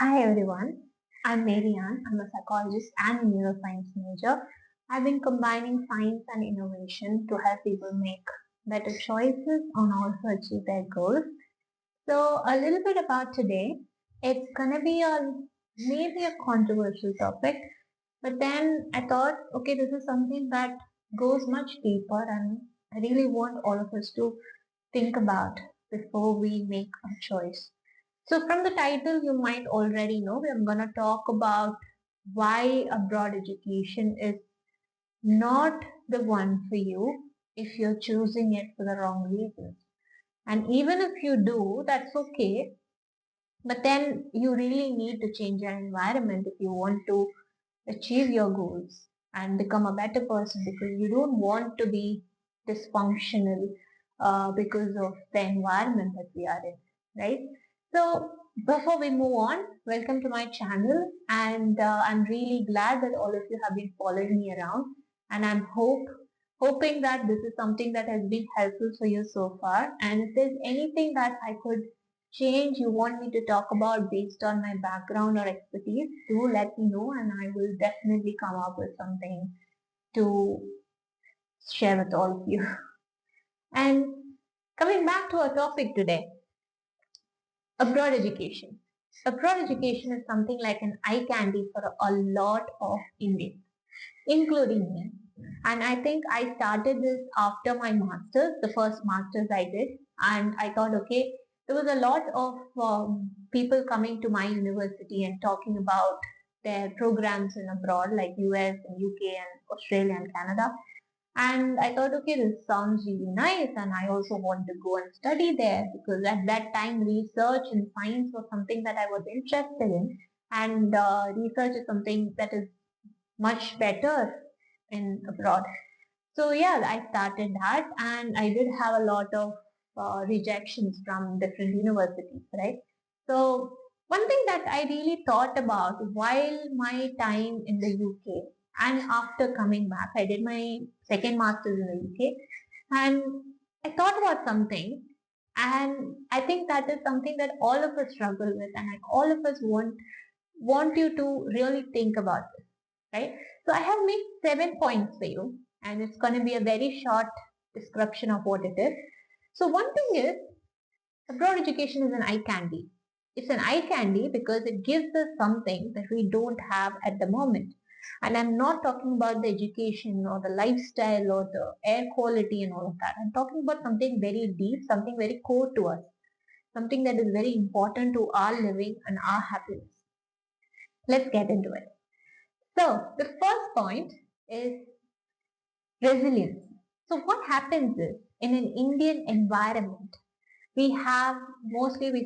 Hi everyone, I'm Marianne. I'm a psychologist and a neuroscience major. I've been combining science and innovation to help people make better choices and also achieve their goals. So a little bit about today. It's gonna be maybe a controversial topic, but then I thought, okay, this is something that goes much deeper and I really want all of us to think about before we make a choice. So from the title, you might already know we're going to talk about why abroad education is not the one for you if you're choosing it for the wrong reasons. And even if you do, that's okay. But then you really need to change your environment if you want to achieve your goals and become a better person because you don't want to be dysfunctional because of the environment that we are in, right? So before we move on, welcome to my channel, and I'm really glad that all of you have been following me around, and hoping that this is something that has been helpful for you so far. And if there's anything that I could change you want me to talk about based on my background or expertise, do let me know and I will definitely come up with something to share with all of you. And coming back to our topic today, abroad education. Abroad education is something like an eye candy for a lot of Indians, including me. And I think I started this after my master's, the first master's I did. And I thought, okay, there was a lot of people coming to my university and talking about their programs in abroad, like US and UK and Australia and Canada. And I thought, okay, this sounds really nice, and I also want to go and study there because at that time, research and science was something that I was interested in, and research is something that is much better in abroad. So yeah, I started that, and I did have a lot of rejections from different universities, right? So one thing that I really thought about while my time in the UK and after coming back, I did my second master's in the UK, and I thought about something, and I think that is something that all of us struggle with, and all of us want you to really think about this, right? So I have made 7 points for you, and it's going to be a very short description of what it is. So one thing is, abroad education is an eye candy. It's an eye candy because it gives us something that we don't have at the moment. And I'm not talking about the education or the lifestyle or the air quality and all of that. I'm talking about something very deep, something very core to us, something that is very important to our living and our happiness. Let's get into it. So the first point is resilience. So what happens is in an Indian environment, we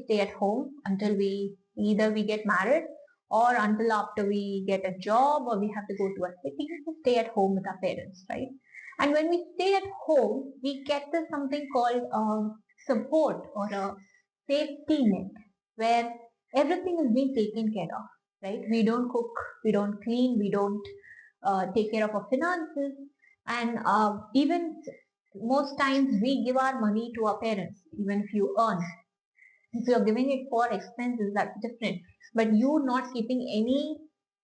stay at home until we get married or until after we get a job or we have to go to a city to stay at home with our parents, right? And when we stay at home, we get this something called support or a safety net where everything is being taken care of, right? We don't cook, we don't clean, we don't take care of our finances, and even most times we give our money to our parents, even if you earn. If you're giving it for expenses, that's different. But you not keeping any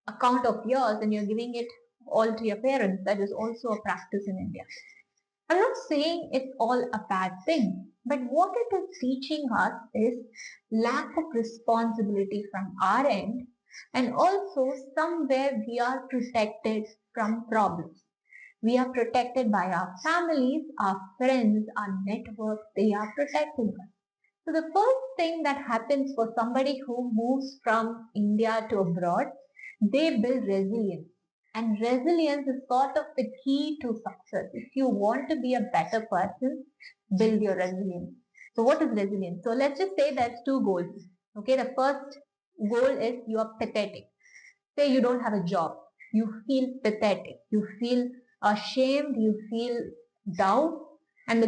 account of yours and you're giving it all to your parents, that is also a practice in India. I'm not saying it's all a bad thing, but what it is teaching us is lack of responsibility from our end, and also somewhere we are protected from problems. We are protected by our families, our friends, our network. They are protecting us. So the first thing that happens for somebody who moves from India to abroad, they build resilience. And resilience is sort of the key to success. If you want to be a better person, build your resilience. So what is resilience? So let's just say there's two goals. Okay, the first goal is you are pathetic. Say you don't have a job. You feel pathetic. You feel ashamed. You feel down. And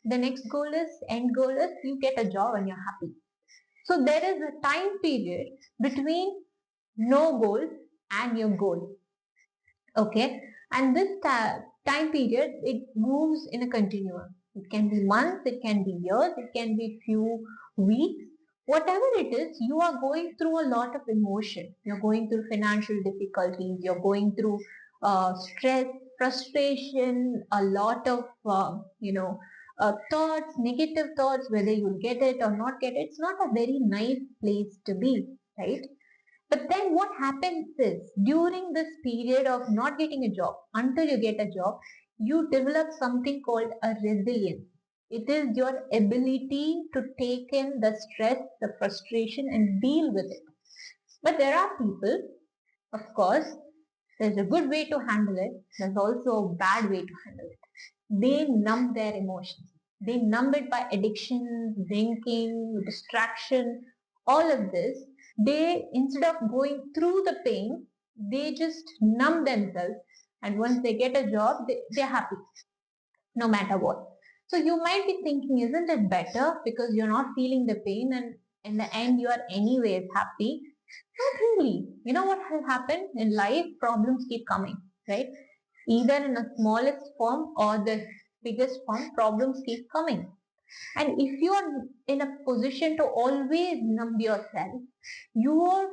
the next goal is, end goal is you get a job and you're happy. So there is a time period between no goal and your goal. Okay. And this time period, it moves in a continuum. It can be months, it can be years, it can be few weeks, whatever it is, you are going through a lot of emotion. You're going through financial difficulties, you're going through stress, frustration, a lot of, thoughts, negative thoughts, whether you'll get it or not get it. It's not a very nice place to be, right? But then what happens is during this period of not getting a job, until you get a job, you develop something called a resilience. It is your ability to take in the stress, the frustration and deal with it. But there are people, of course, there's a good way to handle it. There's also a bad way to handle it. They numb their emotions. They numb it by addiction, drinking, distraction, all of this. They, instead of going through the pain, they just numb themselves. And once they get a job, they're happy, no matter what. So you might be thinking, isn't it better because you're not feeling the pain and in the end you are anyways happy? Not really. You know what will happen in life? Problems keep coming, right? Either in the smallest form or the biggest form, problems keep coming. And if you are in a position to always numb yourself, your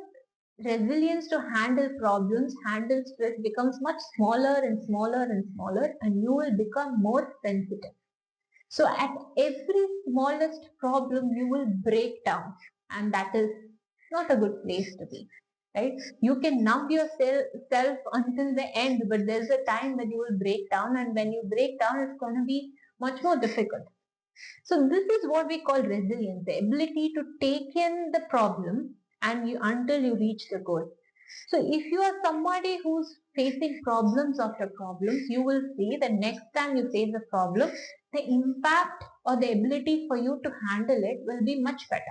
resilience to handle problems, handle stress becomes much smaller and smaller and smaller, and you will become more sensitive. So at every smallest problem, you will break down, and that is not a good place to be, right? You can numb yourself until the end, but there's a time that you will break down, and when you break down, it's going to be much more difficult. So this is what we call resilience, the ability to take in the problem and you until you reach the goal. So if you are somebody who's facing problems after problems, you will see the next time you face a problem, the impact or the ability for you to handle it will be much better.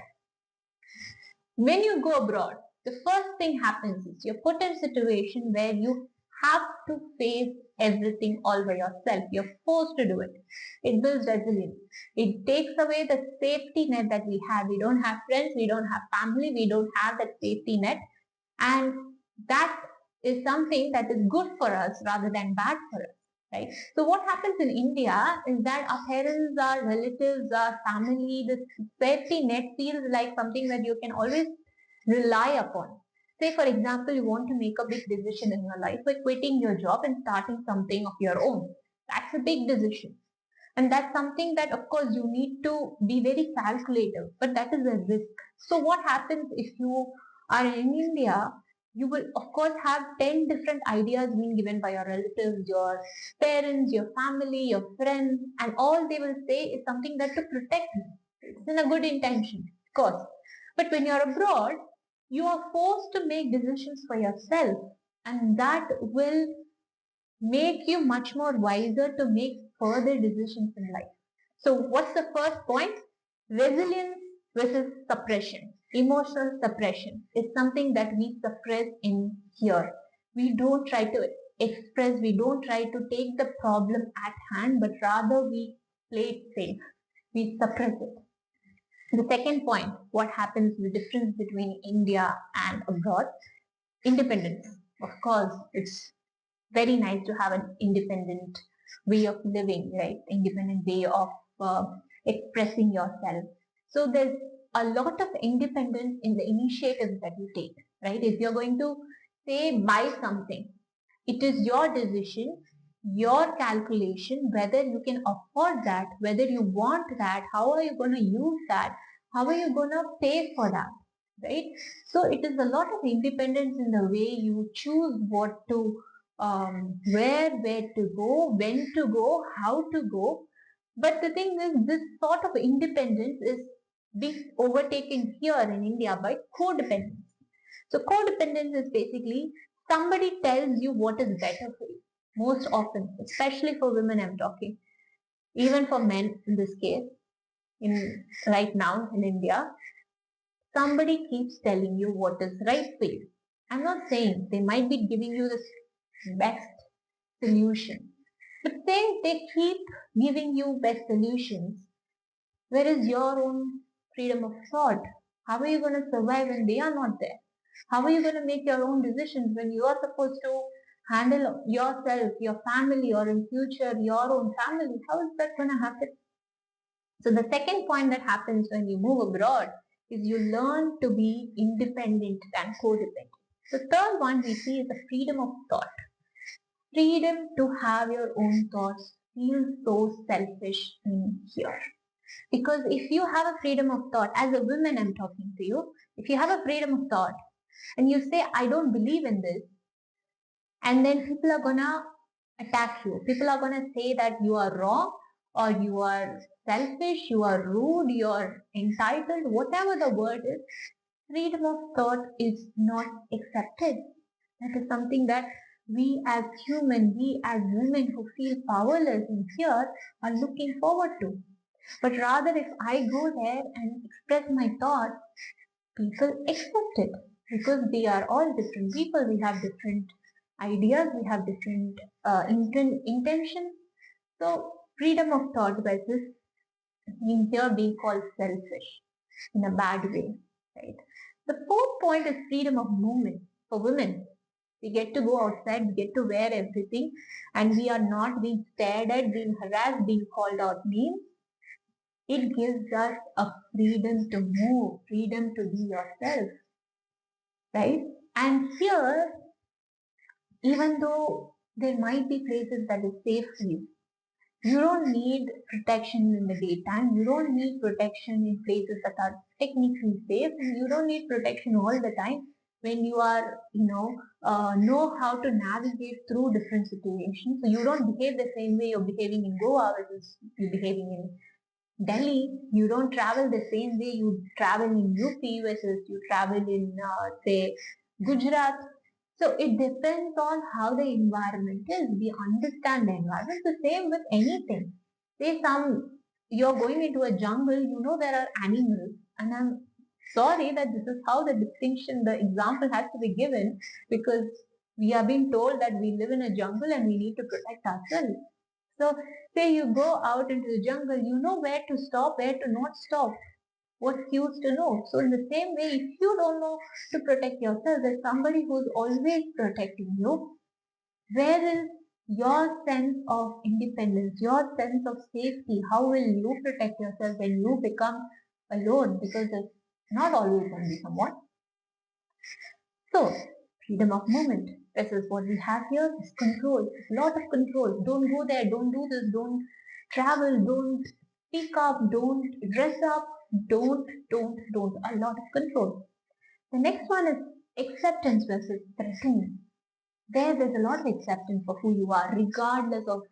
When you go abroad, the first thing happens is you're put in a situation where you have to face everything all by yourself. You're forced to do it. It builds resilience. It takes away the safety net that we have. We don't have friends, we don't have family, we don't have that safety net. And that is something that is good for us rather than bad for us. Right? So what happens in India is that our parents, our relatives, our family, the safety net feels like something that you can always rely upon. Say, for example, you want to make a big decision in your life by quitting your job and starting something of your own. That's a big decision. And that's something that, of course, you need to be very calculative, but that is a risk. So what happens if you are in India? You will, of course, have 10 different ideas being given by your relatives, your parents, your family, your friends, and all they will say is something that to protect you. It's in a good intention, of course. But when you're abroad, you are forced to make decisions for yourself, and that will make you much more wiser to make further decisions in life. So what's the first point? Resilience versus suppression. Emotional suppression is something that we suppress in here. We don't try to express, we don't try to take the problem at hand, but rather we play it safe. We suppress it. The second point, what happens, the difference between India and abroad? Independence. Of course, it's very nice to have an independent way of living, right? Independent way of uh, expressing yourself. So there's a lot of independence in the initiatives that you take, right? If you're going to say buy something, it is your decision, your calculation, whether you can afford that, whether you want that, how are you going to use that, how are you going to pay for that, right? So it is a lot of independence in the way you choose what to, where to go, when to go, how to go. But the thing is, this sort of independence is being overtaken here in India by codependence. So codependence is basically somebody tells you what is better for you. Most often, especially for women I'm talking, even for men in this case, in right now in India, somebody keeps telling you what is right for you. I'm not saying they might be giving you the best solution, but they keep giving you best solutions. Where is your own freedom of thought? How are you going to survive when they are not there? How are you going to make your own decisions when you are supposed to handle yourself, your family, or in future your own family? How is that going to happen? So the second point that happens when you move abroad is you learn to be independent and codependent. The third one we see is the freedom of thought. Freedom to have your own thoughts feels so selfish in here. Because if you have a freedom of thought, as a woman I'm talking to you, if you have a freedom of thought and you say, I don't believe in this, and then people are gonna attack you. People are gonna say that you are wrong or you are selfish, you are rude, you are entitled, whatever the word is, freedom of thought is not accepted. That is something that we as human, we as women who feel powerless in here are looking forward to. But rather if I go there and express my thoughts, people accept it because we are all different people. We have different ideas, we have different intentions. So freedom of thought versus in here being called selfish in a bad way, right? The fourth point is freedom of movement for women. We get to go outside, we get to wear everything, and we are not being stared at, being harassed, being called out names. It gives us a freedom to move, freedom to be yourself, right? And here, even though there might be places that is safe for you, you don't need protection in the daytime, you don't need protection in places that are technically safe, and you don't need protection all the time when you are, know how to navigate through different situations. So you don't behave the same way you're behaving in Goa versus you're behaving in Delhi. You don't travel the same way you travel in UP versus you travel in, say, Gujarat. So it depends on how the environment is. We understand the environment. The same with anything. Say you're going into a jungle, you know there are animals, and I'm sorry that this is how the distinction, the example has to be given because we are being told that we live in a jungle and we need to protect ourselves. So say you go out into the jungle, you know where to stop, where to not stop, what cues to know. So in the same way, if you don't know to protect yourself, there's somebody who's always protecting you. Where is your sense of independence, your sense of safety? How will you protect yourself when you become alone? Because there's not always going to be someone. So, freedom of movement. This is what we have here is control. A lot of control. Don't go there, don't do this, don't travel, don't speak up, don't dress up, don't. A lot of control. The next one is acceptance versus threatening. There's a lot of acceptance for who you are, regardless of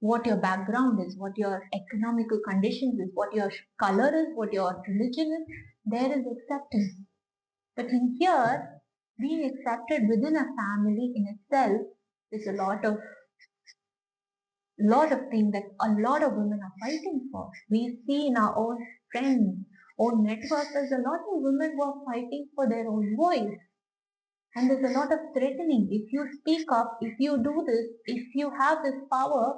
what your background is, what your economical conditions is, what your color is, what your religion is. There is acceptance. But in here, being accepted within a family in itself is a lot of things that a lot of women are fighting for. We see in our own friends, own networks, there's a lot of women who are fighting for their own voice. And there's a lot of threatening. If you speak up, if you do this, if you have this power,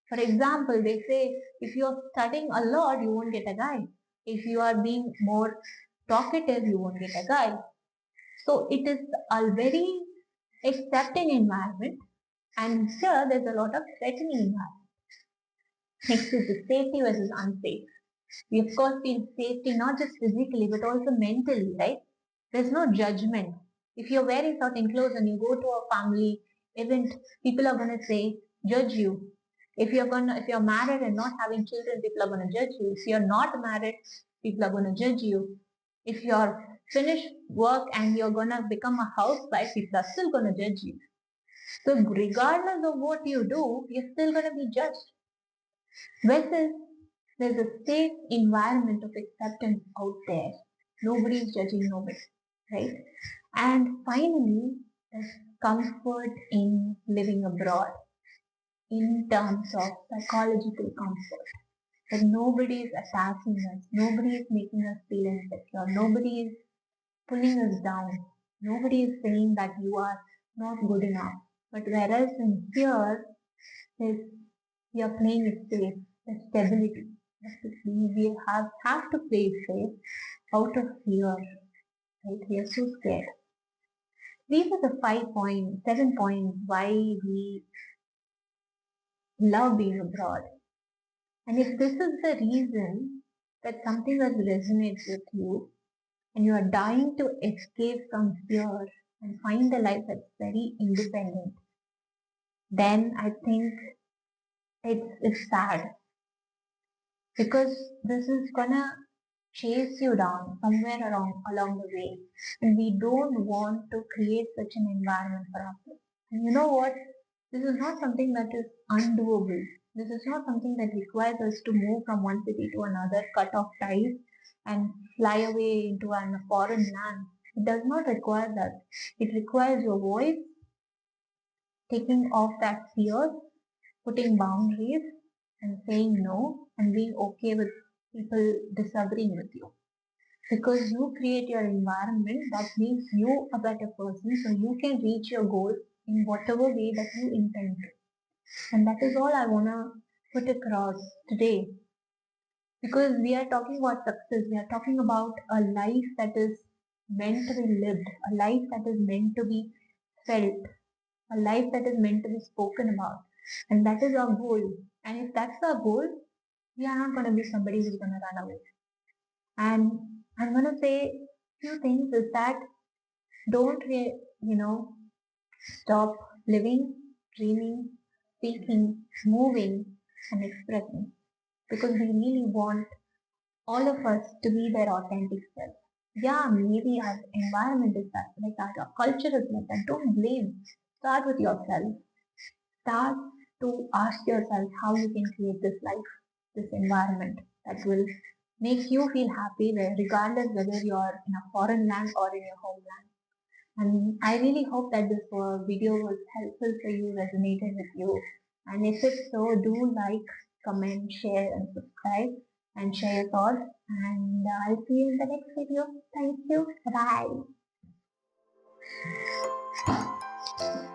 for example, they say if you're studying a lot, you won't get a guy. If you are being more talkative, you won't get a guy. So it is a very accepting environment, and here there's a lot of threatening environment. Next is the safety versus unsafe. We of course feel safety not just physically but also mentally, right? There's no judgment. If you're wearing certain clothes and you go to a family event, people are gonna say, judge you. If you're married and not having children, people are gonna judge you. If you're not married, people are gonna judge you. If you're finished work and you're gonna become a housewife, people are still gonna judge you. So regardless of what you do, you're still gonna be judged. Versus there's a safe environment of acceptance out there. Nobody is judging nobody, right? And finally, there's comfort in living abroad in terms of psychological comfort. That nobody is attacking us, nobody is making us feel insecure, nobody is pulling us down, nobody is saying that you are not good enough. But whereas in here, is we are playing it safe, the stability. We have to play it safe out of fear, right? We are so scared. These are the 7 points why we love being abroad. And if this is the reason, that something that resonates with you and you are dying to escape from fear and find a life that's very independent, then I think it's sad because this is gonna chase you down somewhere along the way. And we don't want to create such an environment for ourselves. And you know what? This is not something that is undoable. This is not something that requires us to move from one city to another, cut off ties, and fly away into a foreign land. It does not require that. It requires your voice, taking off that fear, putting boundaries, and saying no, and being okay with people disagreeing with you. Because you create your environment that makes you a better person so you can reach your goal in whatever way that you intend to. And that is all I want to put across today. Because we are talking about success, we are talking about a life that is meant to be lived, a life that is meant to be felt, a life that is meant to be spoken about. And that is our goal. And if that's our goal, we are not going to be somebody who's going to run away. And I'm going to say few things is that don't, stop living, dreaming, speaking, moving, and expressing. Because we really want all of us to be their authentic self. Yeah, maybe our environment is that, like that, our culture is like that. Don't blame. Start with yourself. Start to ask yourself how you can create this life, this environment that will make you feel happy, regardless whether you're in a foreign land or in your homeland. And I really hope that this video was helpful for you, resonated with you. And if it's so, do like, comment, share, and subscribe, and share your thoughts. And I'll see you in the next video. Thank you. Bye.